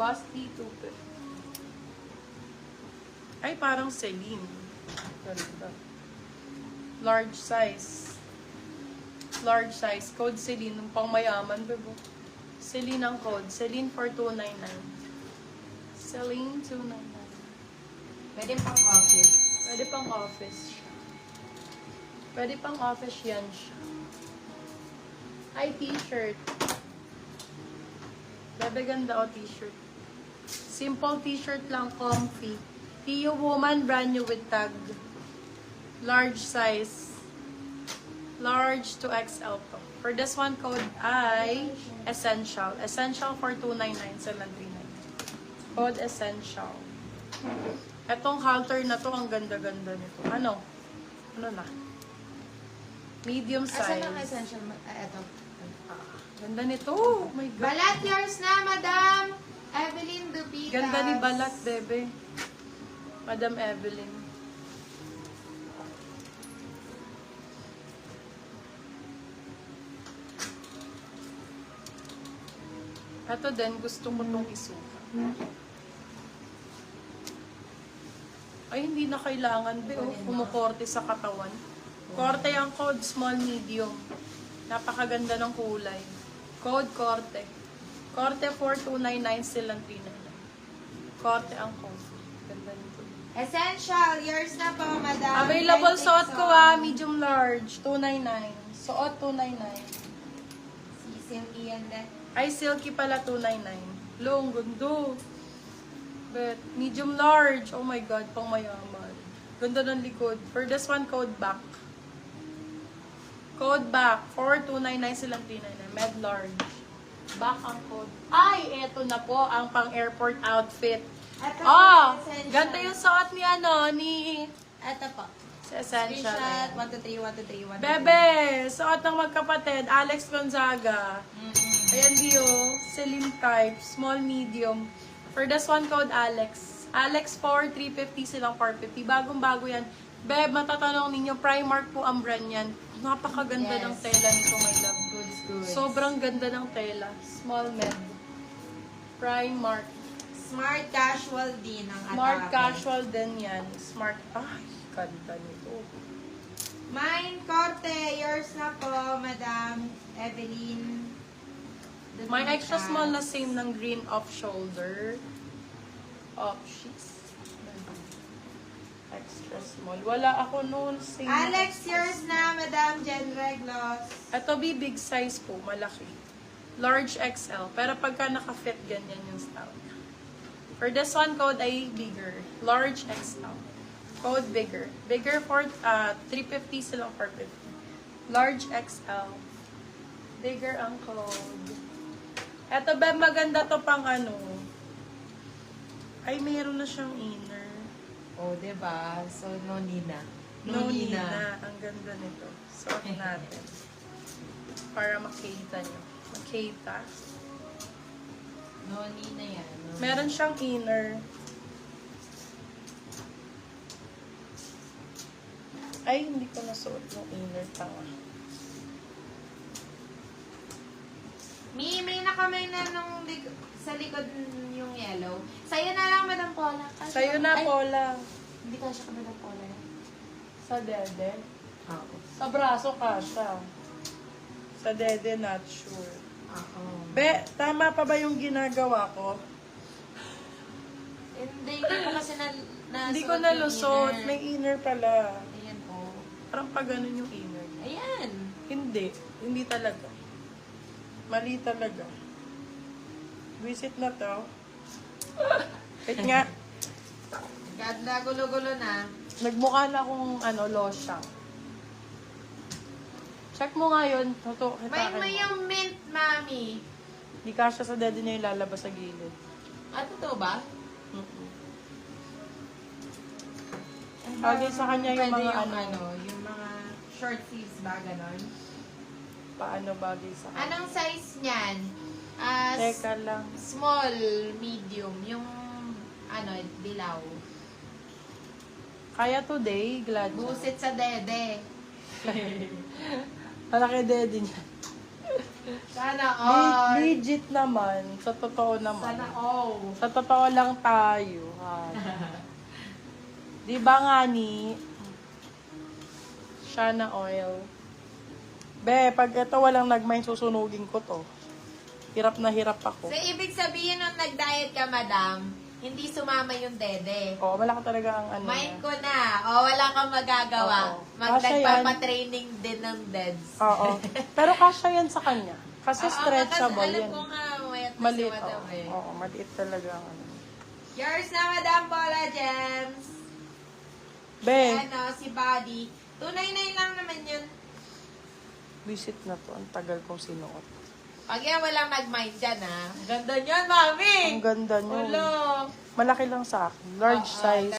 Basti 250. Ay, parang Celine. Ganda. Large size. Large size. Code Celine. Yung pang mayaman, bebo. Celine ang code. Celine for 299. Celine 299. Pwede pang office. Pwede pang office siya. Pwede pang office yan siya. Ay, t-shirt. Bebe, ganda o t-shirt. Simple t-shirt lang, comfy. TU Woman, brand new with tag. Large size. Large to XL to. For this one, code ay Essential. Essential for 299, 739. Code Essential. Etong halter na to, ang ganda-ganda nito. Ano? Ano na? Medium size. Asan ang essential? Eto. Ganda nito. Oh my God. Balat yours na, Madam Evelyn Dubitas. Ganda ni Balat, bebe. Madam Evelyn. Ito din, gusto mo nung isuka. Ay, hindi na kailangan, be. Oh, kumukorte sa katawan. Korte ang code, small, medium. Napakaganda ng kulay. Code korte. Korte 4299, still ang 399. Korte ang code. Ganda nito. Essential, yours na po, Madam. Available suot ko medium large, 299. Suot 299. Si Silky yan din. Ay, silky pala 299. Long, gundo. But, medium large. Oh my God, pang mayaman. Ganda ng likod. For this one, code back. Code back. 4299 silang 399. Med large. Back ang code. Ay, eto na po ang pang airport outfit. Ito Oh, po, essential. ganda yung suot ni ano, ni Ito po. sa Essential. Screenshot, Ayan. 1, 2, 3, 1, 2, 3, 1, 2, 3. Bebe, suot ng magkapatid, Alex Gonzaga. Ayan, Dio. Slim type. Small, medium. For this one, code Alex. Alex 4, 350 silang 450. Bagong-bago yan. Beb, matatanong ninyo, Primark po ang brand yan. Napakaganda Yes. ng tela nito, my love. Goods, goods. Sobrang ganda ng tela. Small med. Primark. Smart casual din ang Smart atake. casual din yan. Smart. Ay, ganda nito. Mine, Corte, yours na po, Madam Evelyn. May extra small na same ng green off-shoulder. Off-sheets. Extra small. Wala ako noon. Same na Alex, extra yours small. na, Madam Jen Reglos. Ito big size po. Malaki. Large XL. Pero pagka naka-fit, ganyan yung style niya. For this one, code ay bigger. Large XL. Code bigger. Bigger for 350 silang 450. Large XL. Bigger ang code. Eto ba, maganda to pang ano. Ay, mayroon na siyang inner. Oh, diba? So, no need na. No need na. Ang ganda nito. Suot natin. Para makita nyo. Makita. No need na yan. No need. Meron siyang inner. Ay, hindi ko nasuot ng inner. Tanga. May nakamay na nung sa likod yung yellow. Sa'yo na lang, Madam Paula. Sa'yo na, Ay, Paula. Hindi ka siya ka, Madam Paula. Sa dede. Oo. Sa braso ka siya. Sa dede, not sure. Oo. Be, tama pa ba yung ginagawa ko? Hindi ko kasi na Hindi ko nalusot. Inner. May inner pala. Ayan po. Parang pa ganun yung inner. Ayan. Hindi. Hindi talaga. Mali talaga. Visit na to. Wait nga. Ganda, gulo-gulo na. Nagmukha na akong lotion. Check mo nga yun. May yung mint, Mami. Di kasya sa daddy niya yung lalabas sa gilid. Totoo ba? Bagay sa kanya yung Pwede mga yung mga short sleeves ba, ganon? Paano bagay sa kanya? Anong size niyan? Teka lang. Small, medium, yung dilaw. Kaya today, glad siya. Busit sa dede. Malaki daddy niya. Sana all. Legit naman. Sa totoo naman. Sana all. Sa totoo lang tayo. Di ba nga ni? Shana oil. Be, pag ito walang nagmain, susunugin ko to. Hirap na hirap ako. So, ibig sabihin nung nag-diet ka, madam, hindi sumama yung dede. Oo, wala ka talaga ang ano. Mind ko na. O, wala kang magagawa. Oo. Nagpapatraining din ng deads. Oo. Pero kasya yan sa kanya. Kasi Oo, stretchable kasi yan. alam ko nga, mayat na si Maliit. madam Oo, eh. oo, maliit talaga ang ano. Yours na, Madam Paula Gems. Be, Ano, si Buddy. 299 lang naman yun. visit na to. Ang tagal kong sinuot. Pag yan walang nag-mind dyan, ha? Ganda niyan, mami! Ang ganda nyo. Ulo! Malaki lang sa akin. Large Oo, size.